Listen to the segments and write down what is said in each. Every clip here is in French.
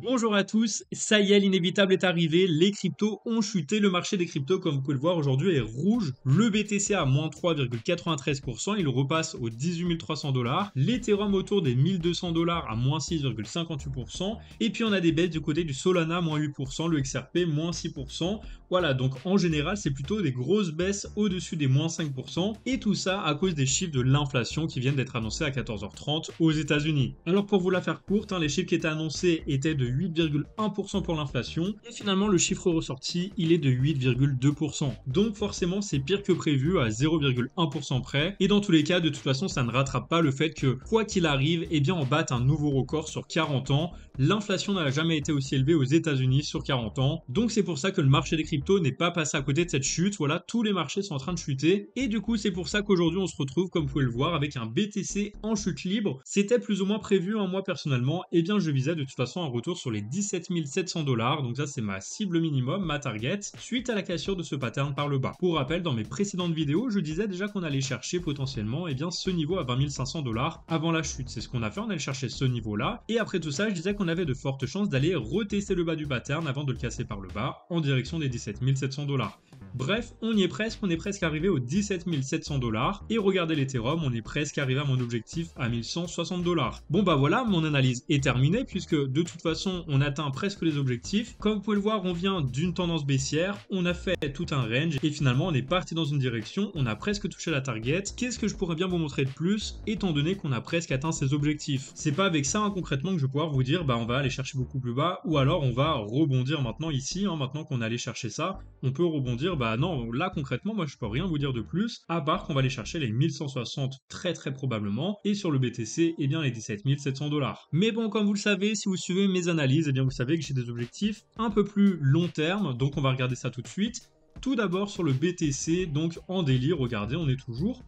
Bonjour à tous, ça y est, l'inévitable est arrivé, les cryptos ont chuté, le marché des cryptos comme vous pouvez le voir aujourd'hui est rouge, le BTC à moins 3,93%, il repasse aux 18 300 $, l'Ethereum autour des 1200 $ à moins 6,58%, et puis on a des baisses du côté du Solana, moins 8%, le XRP, moins 6%, voilà, donc en général c'est plutôt des grosses baisses au-dessus des moins 5%, et tout ça à cause des chiffres de l'inflation qui viennent d'être annoncés à 14h30 aux États-Unis. Alors pour vous la faire courte, les chiffres qui étaient annoncés étaient de 8,1% pour l'inflation et finalement le chiffre ressorti il est de 8,2%. Donc forcément c'est pire que prévu à 0,1% près et dans tous les cas de toute façon ça ne rattrape pas le fait que quoi qu'il arrive eh bien on batte un nouveau record sur 40 ans. L'inflation n'a jamais été aussi élevée aux États-Unis sur 40 ans. Donc c'est pour ça que le marché des cryptos n'est pas passé à côté de cette chute. Voilà, tous les marchés sont en train de chuter et du coup c'est pour ça qu'aujourd'hui on se retrouve comme vous pouvez le voir avec un BTC en chute libre. C'était plus ou moins prévu moi personnellement et bien je visais de toute façon un retour sur les 17 700 $, donc ça c'est ma cible minimum, ma target, suite à la cassure de ce pattern par le bas. Pour rappel, dans mes précédentes vidéos, je disais déjà qu'on allait chercher potentiellement eh bien, ce niveau à 20 500 $ avant la chute. C'est ce qu'on a fait, on allait chercher ce niveau-là, et après tout ça, je disais qu'on avait de fortes chances d'aller retester le bas du pattern avant de le casser par le bas, en direction des 17 700 $. Bref, on y est presque arrivé aux 17 700 $, et regardez l'Ethereum, on est presque arrivé à mon objectif à 1160 $. Bon bah voilà, mon analyse est terminée, puisque de toute façon, on atteint presque les objectifs. Comme vous pouvez le voir, on vient d'une tendance baissière, on a fait tout un range et finalement on est parti dans une direction, on a presque touché la target. Qu'est-ce que je pourrais bien vous montrer de plus étant donné qu'on a presque atteint ses objectifs? C'est pas avec ça concrètement que je vais pouvoir vous dire bah on va aller chercher beaucoup plus bas ou alors on va rebondir maintenant ici, maintenant qu'on est allé chercher ça, on peut rebondir. Bah non, là concrètement moi je peux rien vous dire de plus à part qu'on va aller chercher les 1160 très probablement et sur le BTC eh bien les 17 700 $. Mais bon, comme vous le savez, si vous suivez mes analyses, eh bien vous savez que j'ai des objectifs un peu plus long terme, donc on va regarder ça tout de suite. Tout d'abord sur le BTC, donc en daily, regardez, on est toujours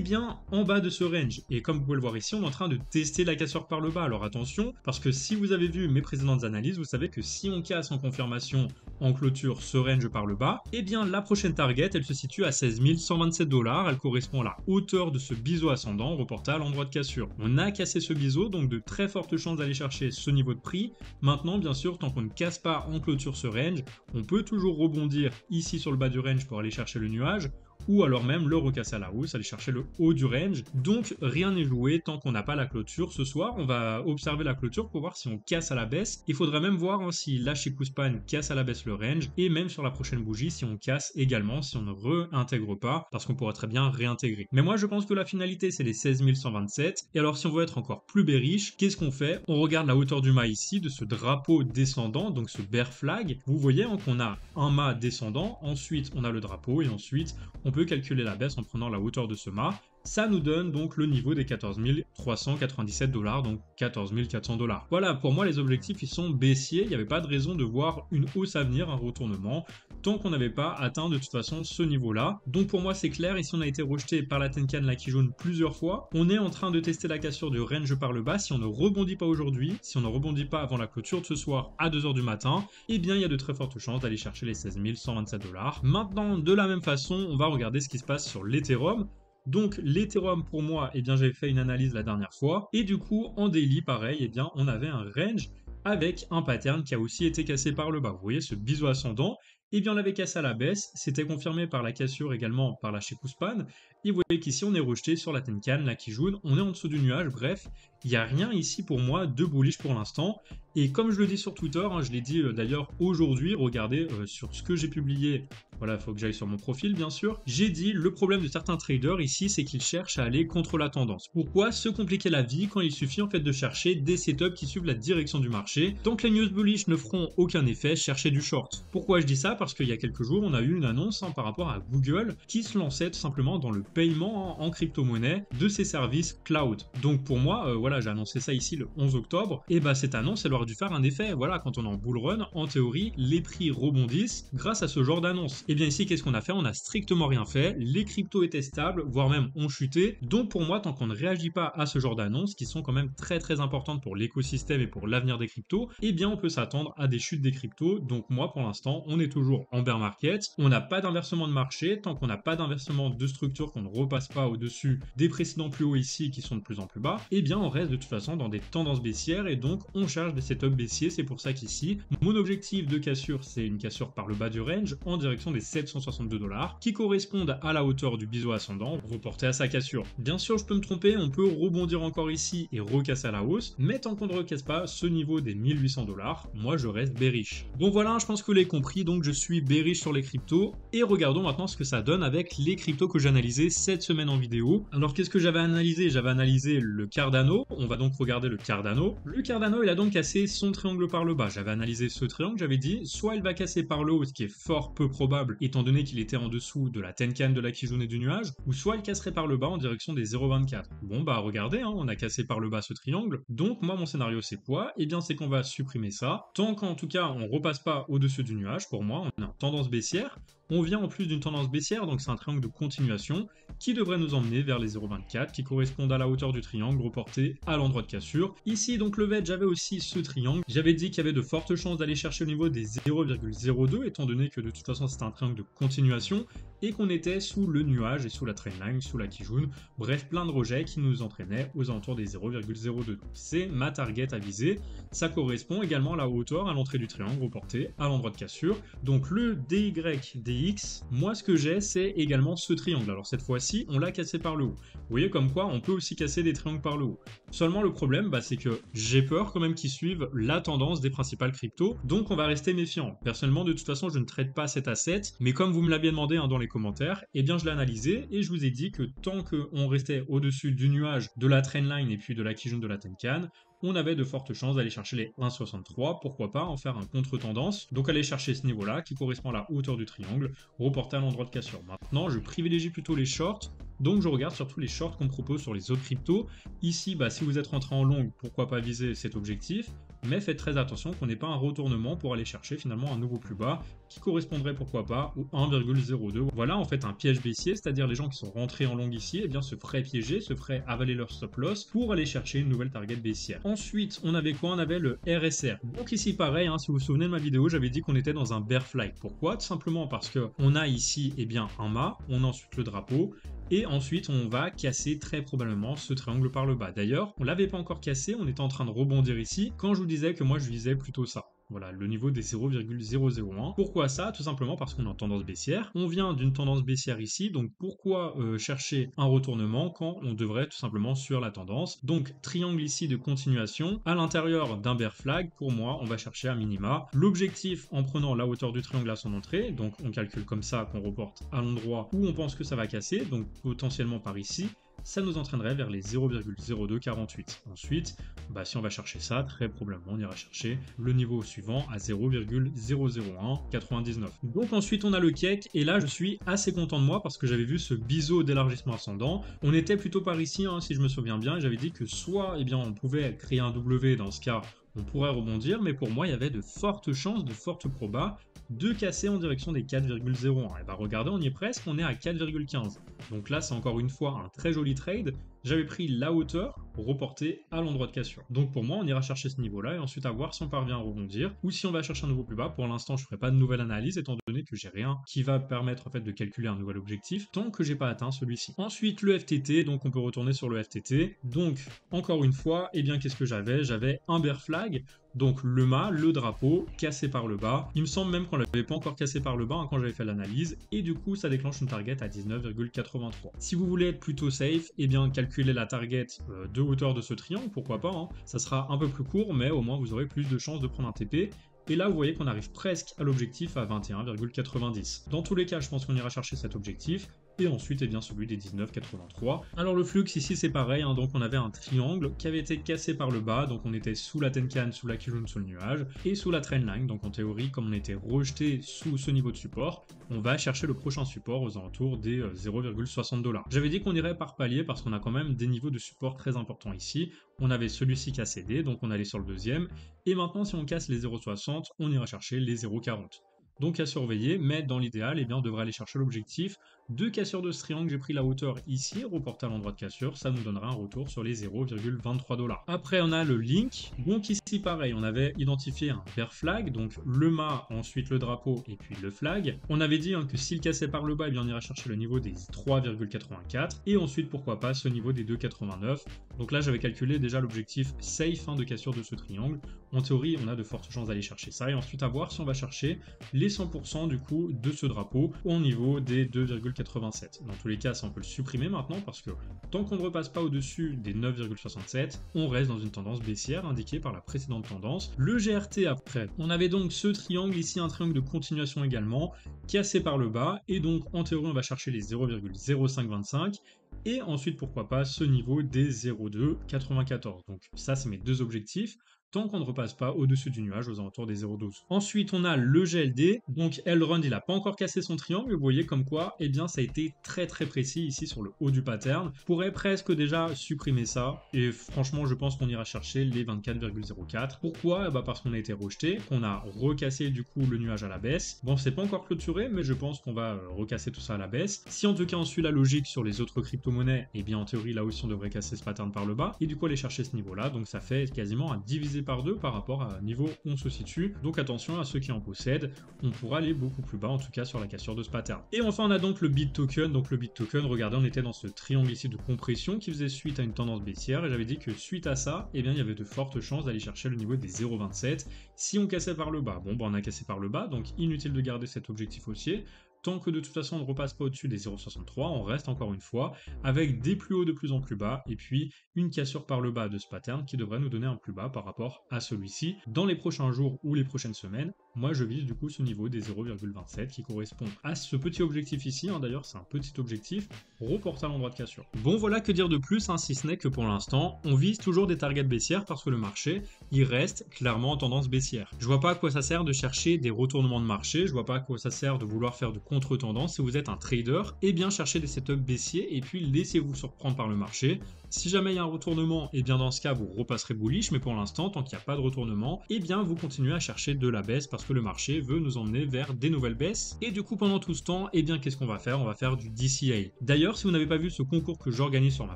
bien en bas de ce range. Et comme vous pouvez le voir ici, on est en train de tester la cassure par le bas. Alors attention, parce que si vous avez vu mes précédentes analyses, vous savez que si on casse en confirmation en clôture ce range par le bas, eh bien la prochaine target, elle se situe à 16 127 $. Elle correspond à la hauteur de ce biseau ascendant reporté à l'endroit de cassure. On a cassé ce biseau, donc de très fortes chances d'aller chercher ce niveau de prix. Maintenant, bien sûr, tant qu'on ne casse pas en clôture ce range, on peut toujours rebondir ici sur le bas du range pour aller chercher le nuage, ou alors même le recasser à la hausse, aller chercher le haut du range. Donc rien n'est joué tant qu'on n'a pas la clôture. Ce soir, on va observer la clôture pour voir si on casse à la baisse. Il faudrait même voir si la Chikuspan casse à la baisse le range, et même sur la prochaine bougie si on casse également, si on ne réintègre pas, parce qu'on pourrait très bien réintégrer. Mais moi je pense que la finalité c'est les 16 127. Et alors si on veut être encore plus bearish, qu'est-ce qu'on fait? On regarde la hauteur du mât ici, de ce drapeau descendant, donc ce bear flag. Vous voyez qu'on a un mât descendant, ensuite on a le drapeau, et ensuite on peut calculer la baisse en prenant la hauteur de ce mât. Ça nous donne donc le niveau des 14 397 $, donc 14 400 $. Voilà, pour moi les objectifs ils sont baissiers, il n'y avait pas de raison de voir une hausse à venir, un retournement, tant qu'on n'avait pas atteint de toute façon ce niveau-là. Donc pour moi c'est clair, ici on a été rejeté par la Tenkan Lucky Jaune plusieurs fois, on est en train de tester la cassure du range par le bas. Si on ne rebondit pas aujourd'hui, si on ne rebondit pas avant la clôture de ce soir à 2h du matin, eh bien il y a de très fortes chances d'aller chercher les 16 127 $. Maintenant, de la même façon, on va regarder ce qui se passe sur l'Ethereum. Donc l'Ethereum pour moi, eh bien j'avais fait une analyse la dernière fois, et du coup en daily pareil, eh bien on avait un range avec un pattern qui a aussi été cassé par le bas. Vous voyez ce biseau ascendant, eh bien on l'avait cassé à la baisse, c'était confirmé par la cassure également par la Chikuspan, et vous voyez qu'ici on est rejeté sur la Tenkan, la Kijun, on est en dessous du nuage, bref, il n'y a rien ici pour moi de bullish pour l'instant. Et comme je le dis sur Twitter, je l'ai dit d'ailleurs aujourd'hui, regardez sur ce que j'ai publié, voilà, il faut que j'aille sur mon profil bien sûr, j'ai dit le problème de certains traders ici, c'est qu'ils cherchent à aller contre la tendance. Pourquoi se compliquer la vie quand il suffit en fait de chercher des setups qui suivent la direction du marché? Tant que les news bullish ne feront aucun effet, cherchez du short. Pourquoi je dis ça? Parce qu'il y a quelques jours, on a eu une annonce par rapport à Google qui se lançait tout simplement dans le paiement en crypto-monnaie de ses services cloud. Donc pour moi, voilà, j'ai annoncé ça ici le 11 octobre, et bah cette annonce, elle aurait dû faire un effet. Voilà, quand on est en bull run, en théorie, les prix rebondissent grâce à ce genre d'annonce. Et bien ici, qu'est-ce qu'on a fait? On a strictement rien fait. Les cryptos étaient stables, voire même ont chuté. Donc pour moi, tant qu'on ne réagit pas à ce genre d'annonces, qui sont quand même très très importantes pour l'écosystème et pour l'avenir des cryptos, eh bien on peut s'attendre à des chutes des cryptos. Donc moi, pour l'instant, on est toujours en bear market. On n'a pas d'inversement de marché. Tant qu'on n'a pas d'inversement de structure, qu'on ne repasse pas au-dessus des précédents plus hauts ici qui sont de plus en plus bas, eh bien on reste de toute façon dans des tendances baissières et donc on cherche des setups baissiers. C'est pour ça qu'ici, mon objectif de cassure, c'est une cassure par le bas du range en direction des 762 $ qui correspondent à la hauteur du biseau ascendant reporté à sa cassure. Bien sûr, je peux me tromper, on peut rebondir encore ici et recasser à la hausse, mais tant qu'on ne recasse pas ce niveau des 1800 $, moi je reste bearish. Bon voilà, je pense que vous l'avez compris, donc je suis bearish sur les cryptos et regardons maintenant ce que ça donne avec les cryptos que j'ai analysés cette semaine en vidéo. Alors qu'est-ce que j'avais analysé? J'avais analysé le Cardano, on va donc regarder le Cardano. Le Cardano, il a donc cassé son triangle par le bas. J'avais analysé ce triangle, j'avais dit soit il va casser par le haut, ce qui est fort peu probable étant donné qu'il était en dessous de la Tenkan, de la Kijun et du nuage, ou soit il casserait par le bas en direction des 0,24. Bon bah regardez, hein, on a cassé par le bas ce triangle, donc moi mon scénario c'est quoi? Eh bien c'est qu'on va supprimer ça, tant qu'en tout cas on repasse pas au-dessus du nuage. Pour moi on est en tendance baissière, on vient en plus d'une tendance baissière, donc c'est un triangle de continuation qui devrait nous emmener vers les 0,24 qui correspondent à la hauteur du triangle reporté à l'endroit de cassure. Ici donc le VET, j'avais aussi ce triangle, j'avais dit qu'il y avait de fortes chances d'aller chercher au niveau des 0,02 étant donné que de toute façon c'était un triangle de continuation et qu'on était sous le nuage et sous la trendline, sous la Kijun, bref plein de rejets qui nous entraînaient aux alentours des 0,02. C'est ma target à viser, ça correspond également à la hauteur à l'entrée du triangle reporté à l'endroit de cassure. Donc le DYDX, moi ce que j'ai c'est également ce triangle, alors cette fois-ci on l'a cassé par le haut. Vous voyez comme quoi on peut aussi casser des triangles par le haut. Seulement le problème c'est que j'ai peur quand même qu'ils suivent la tendance des principales cryptos, donc on va rester méfiant. Personnellement de toute façon je ne traite pas cet asset, mais comme vous me l'aviez demandé dans les commentaires, eh bien je l'ai analysé et je vous ai dit que tant qu'on restait au-dessus du nuage de la trendline et puis de la Kijun de la Tenkan, on avait de fortes chances d'aller chercher les 1,63, pourquoi pas en faire un contre-tendance, donc aller chercher ce niveau-là qui correspond à la hauteur du triangle, reporté à l'endroit de cassure. Maintenant, je privilégie plutôt les shorts, donc je regarde surtout les shorts qu'on propose sur les autres cryptos. Ici, si vous êtes rentré en long, pourquoi pas viser cet objectif, mais faites très attention qu'on n'ait pas un retournement pour aller chercher finalement un nouveau plus bas qui correspondrait pourquoi pas au 1,02. Voilà en fait un piège baissier, c'est-à-dire les gens qui sont rentrés en long ici, eh bien se feraient piéger, se feraient avaler leur stop loss pour aller chercher une nouvelle target baissière. Ensuite, on avait quoi? On avait le RSR. Donc ici pareil, si vous vous souvenez de ma vidéo, j'avais dit qu'on était dans un bear flag. Pourquoi? Tout simplement parce que on a ici un mât, on a ensuite le drapeau, et ensuite on va casser très probablement ce triangle par le bas. D'ailleurs, on l'avait pas encore cassé, on était en train de rebondir ici, quand je vous disais que moi je visais plutôt ça. Voilà, le niveau des 0,001. Pourquoi ça? Tout simplement parce qu'on est en tendance baissière. On vient d'une tendance baissière ici, donc pourquoi chercher un retournement quand on devrait tout simplement suivre la tendance? Donc triangle ici de continuation, à l'intérieur d'un bear flag, pour moi, on va chercher à minima. L'objectif en prenant la hauteur du triangle à son entrée, donc on calcule comme ça qu'on reporte à l'endroit où on pense que ça va casser, donc potentiellement par ici, ça nous entraînerait vers les 0,0248. Ensuite, si on va chercher ça, très probablement on ira chercher le niveau suivant à 0,00199. Donc ensuite on a le cake, et là je suis assez content de moi parce que j'avais vu ce biseau d'élargissement ascendant. On était plutôt par ici, si je me souviens bien, et j'avais dit que soit on pouvait créer un W, dans ce cas on pourrait rebondir, mais pour moi il y avait de fortes chances, de fortes probas de casser en direction des 4,01. Et regardez, on y est presque, on est à 4,15. Donc là c'est encore une fois un très joli trade. J'avais pris la hauteur reportée à l'endroit de cassure. Donc pour moi on ira chercher ce niveau là et ensuite à voir si on parvient à rebondir ou si on va chercher un nouveau plus bas. Pour l'instant je ne ferai pas de nouvelle analyse étant donné que j'ai rien qui va permettre en fait de calculer un nouvel objectif tant que j'ai pas atteint celui-ci. Ensuite le FTT, donc on peut retourner sur le FTT. Donc encore une fois, qu'est-ce que j'avais? J'avais un bear flag. Donc le mât, le drapeau, cassé par le bas. Il me semble même qu'on l'avait pas encore cassé par le bas quand j'avais fait l'analyse. Et du coup, ça déclenche une target à 19,83. Si vous voulez être plutôt safe, calculez la target de hauteur de ce triangle, pourquoi pas. Ça sera un peu plus court, mais au moins vous aurez plus de chances de prendre un TP. Et là, vous voyez qu'on arrive presque à l'objectif à 21,90. Dans tous les cas, je pense qu'on ira chercher cet objectif. et ensuite eh bien, celui des 19,83. Alors le flux ici c'est pareil, hein, donc on avait un triangle qui avait été cassé par le bas, donc on était sous la Tenkan, sous la Kijun, sous le nuage, et sous la trendline, donc en théorie comme on était rejeté sous ce niveau de support, on va chercher le prochain support aux alentours des 0,60 $. J'avais dit qu'on irait par palier parce qu'on a quand même des niveaux de support très importants ici. On avait celui-ci qui a cédé, donc on allait sur le deuxième, et maintenant si on casse les 0,60, on ira chercher les 0,40. Donc à surveiller, mais dans l'idéal, eh bien, on devrait aller chercher l'objectif. Deux cassures de ce triangle, j'ai pris la hauteur ici, reporté à l'endroit de cassure, ça nous donnera un retour sur les 0,23 $. Après, on a le link. Donc ici, pareil, on avait identifié un bear flag, donc le mât, ensuite le drapeau et puis le flag. On avait dit hein, que s'il cassait par le bas, eh bien, on ira chercher le niveau des 3,84 et ensuite, pourquoi pas, ce niveau des 2,89. Donc là, j'avais calculé déjà l'objectif safe hein, de cassure de ce triangle. En théorie, on a de fortes chances d'aller chercher ça et ensuite à voir si on va chercher les 100% du coup de ce drapeau au niveau des 2,87. Dans tous les cas, ça on peut le supprimer maintenant parce que tant qu'on ne repasse pas au-dessus des 9,67, on reste dans une tendance baissière indiquée par la précédente tendance. Le GRT après, on avait donc ce triangle ici, un triangle de continuation également, cassé par le bas et donc en théorie on va chercher les 0,0525 et ensuite pourquoi pas ce niveau des 0,294. Donc ça c'est mes deux objectifs, tant qu'on ne repasse pas au-dessus du nuage aux alentours des 0,12. Ensuite, on a le GLD, donc Elrond, il n'a pas encore cassé son triangle, vous voyez comme quoi, eh bien, ça a été très précis ici sur le haut du pattern. On pourrait presque déjà supprimer ça, et franchement, je pense qu'on ira chercher les 24,04. Pourquoi? Bah parce qu'on a été rejeté, qu'on a recassé du coup le nuage à la baisse. Bon, c'est pas encore clôturé, mais je pense qu'on va recasser tout ça à la baisse. Si en tout cas on suit la logique sur les autres crypto-monnaies, eh bien en théorie là aussi on devrait casser ce pattern par le bas, et du coup aller chercher ce niveau-là, donc ça fait quasiment un divisé par 2 par rapport à niveau où on se situe. Donc attention à ceux qui en possèdent, on pourra aller beaucoup plus bas en tout cas sur la cassure de ce pattern. Et enfin on a donc le BitToken. Donc le BitToken, regardez, on était dans ce triangle ici de compression qui faisait suite à une tendance baissière et j'avais dit que suite à ça, eh bien il y avait de fortes chances d'aller chercher le niveau des 0,27 si on cassait par le bas. Bon bah on a cassé par le bas, donc inutile de garder cet objectif haussier. Tant que de toute façon on ne repasse pas au-dessus des 0,63, on reste encore une fois avec des plus hauts de plus en plus bas et puis une cassure par le bas de ce pattern qui devrait nous donner un plus bas par rapport à celui-ci. Dans les prochains jours ou les prochaines semaines, moi je vise du coup ce niveau des 0,27 qui correspond à ce petit objectif ici, hein, d'ailleurs c'est un petit objectif, reporté à l'endroit de cassure. Bon voilà, que dire de plus, hein, si ce n'est que pour l'instant, on vise toujours des targets baissières parce que le marché, il reste clairement en tendance baissière. Je vois pas à quoi ça sert de chercher des retournements de marché, je vois pas à quoi ça sert de vouloir faire de contre-tendance. Si vous êtes un trader, eh bien cherchez des setups baissiers et puis laissez-vous surprendre par le marché. Si jamais il y a un retournement, eh bien dans ce cas vous repasserez bullish, mais pour l'instant, tant qu'il n'y a pas de retournement, eh bien vous continuez à chercher de la baisse parce que le marché veut nous emmener vers des nouvelles baisses. Et du coup pendant tout ce temps, eh bien qu'est-ce qu'on va faire? On va faire du DCA. D'ailleurs, si vous n'avez pas vu ce concours que j'organise sur ma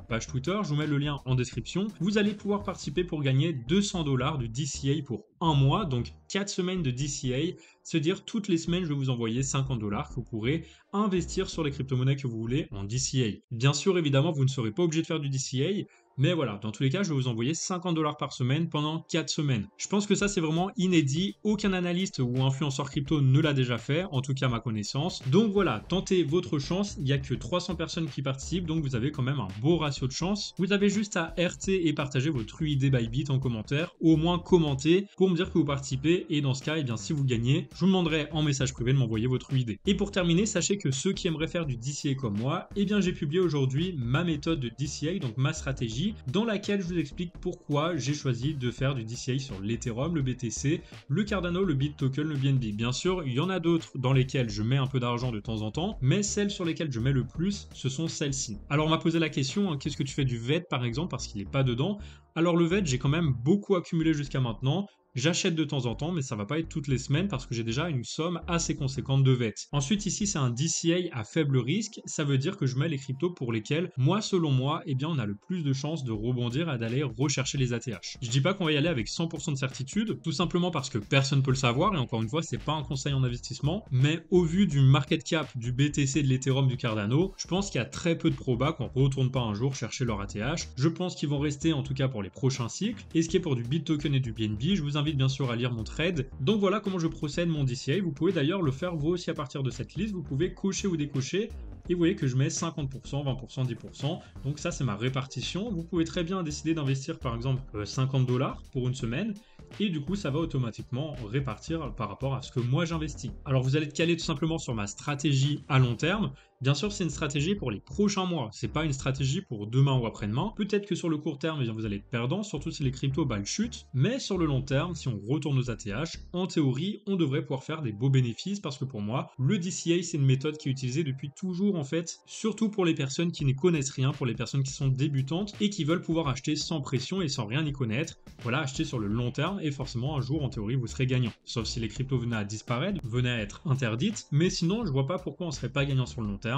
page Twitter, je vous mets le lien en description. Vous allez pouvoir participer pour gagner 200 $ du DCA pour un mois, donc 4 semaines de DCA. C'est-à-dire toutes les semaines, je vais vous envoyer 50 $ que vous pourrez investir sur les crypto-monnaies que vous voulez en DCA. Bien sûr, évidemment, vous ne serez pas obligé de faire du DCA, mais voilà, dans tous les cas, je vais vous envoyer 50 $ par semaine pendant 4 semaines. Je pense que ça, c'est vraiment inédit. Aucun analyste ou influenceur crypto ne l'a déjà fait, en tout cas à ma connaissance. Donc voilà, tentez votre chance. Il n'y a que 300 personnes qui participent, donc vous avez quand même un beau ratio de chance. Vous avez juste à RT et partager votre UID Bybit en commentaire, ou au moins commenter pour me dire que vous participez. Et dans ce cas, eh bien, si vous gagnez, je vous demanderai en message privé de m'envoyer votre UID. Et pour terminer, sachez que ceux qui aimeraient faire du DCA comme moi, eh bien, j'ai publié aujourd'hui ma méthode de DCA, donc ma stratégie, dans laquelle je vous explique pourquoi j'ai choisi de faire du DCA sur l'Ethereum, le BTC, le Cardano, le BitToken, le BNB. Bien sûr, il y en a d'autres dans lesquelles je mets un peu d'argent de temps en temps, mais celles sur lesquelles je mets le plus, ce sont celles-ci. Alors on m'a posé la question, hein, qu'est-ce que tu fais du VET par exemple, parce qu'il n'est pas dedans? Alors le VET, j'ai quand même beaucoup accumulé jusqu'à maintenant. J'achète de temps en temps, mais ça va pas être toutes les semaines parce que j'ai déjà une somme assez conséquente de VET. Ensuite, ici, c'est un DCA à faible risque. Ça veut dire que je mets les cryptos pour lesquels, moi, selon moi, eh bien, on a le plus de chances de rebondir et d'aller rechercher les ATH. Je dis pas qu'on va y aller avec 100% de certitude, tout simplement parce que personne peut le savoir, et encore une fois, c'est pas un conseil en investissement, mais au vu du market cap, du BTC, de l'Ethereum, du Cardano, je pense qu'il y a très peu de probas qu'on retourne pas un jour chercher leur ATH. Je pense qu'ils vont rester, en tout cas pour les prochains cycles. Et ce qui est pour du BitToken et du BNB, je vous invite bien sûr à lire mon trade. Donc voilà comment je procède mon DCA. Vous pouvez d'ailleurs le faire vous aussi à partir de cette liste. Vous pouvez cocher ou décocher. Et vous voyez que je mets 50%, 20%, 10%. Donc ça, c'est ma répartition. Vous pouvez très bien décider d'investir par exemple 50 $ pour une semaine. Et du coup, ça va automatiquement répartir par rapport à ce que moi j'investis. Alors vous allez être calé tout simplement sur ma stratégie à long terme. Bien sûr, c'est une stratégie pour les prochains mois, c'est pas une stratégie pour demain ou après-demain. Peut-être que sur le court terme, eh bien, vous allez être perdant, surtout si les cryptos chutent, mais sur le long terme, si on retourne aux ATH, en théorie, on devrait pouvoir faire des beaux bénéfices parce que pour moi, le DCA, c'est une méthode qui est utilisée depuis toujours en fait, surtout pour les personnes qui ne connaissent rien, pour les personnes qui sont débutantes et qui veulent pouvoir acheter sans pression et sans rien y connaître. Voilà, acheter sur le long terme et forcément un jour, en théorie, vous serez gagnant. Sauf si les cryptos venaient à disparaître, venaient à être interdites, mais sinon, je vois pas pourquoi on serait pas gagnant sur le long terme.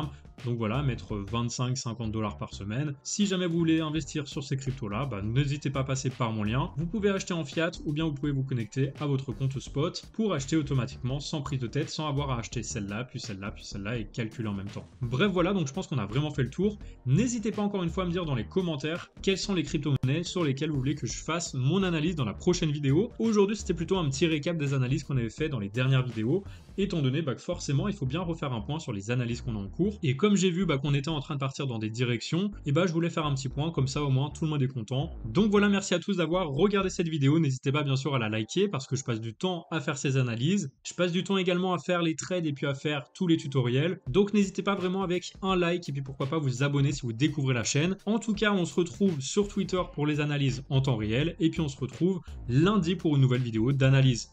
Donc voilà, mettre 25-50 $ par semaine. Si jamais vous voulez investir sur ces cryptos-là, n'hésitez pas à passer par mon lien. Vous pouvez acheter en fiat ou bien vous pouvez vous connecter à votre compte spot pour acheter automatiquement sans prise de tête, sans avoir à acheter celle-là, puis celle-là, puis celle-là et calculer en même temps. Bref, voilà, donc je pense qu'on a vraiment fait le tour. N'hésitez pas encore une fois à me dire dans les commentaires quelles sont les crypto-monnaies sur lesquelles vous voulez que je fasse mon analyse dans la prochaine vidéo. Aujourd'hui, c'était plutôt un petit récap des analyses qu'on avait fait dans les dernières vidéos, étant donné que forcément, il faut bien refaire un point sur les analyses qu'on a en cours. Et comme j'ai vu qu'on était en train de partir dans des directions, et je voulais faire un petit point, comme ça au moins tout le monde est content. Donc voilà, merci à tous d'avoir regardé cette vidéo. N'hésitez pas bien sûr à la liker parce que je passe du temps à faire ces analyses. Je passe du temps également à faire les trades et puis à faire tous les tutoriels. Donc n'hésitez pas vraiment avec un like et puis pourquoi pas vous abonner si vous découvrez la chaîne. En tout cas, on se retrouve sur Twitter pour les analyses en temps réel et puis on se retrouve lundi pour une nouvelle vidéo d'analyse.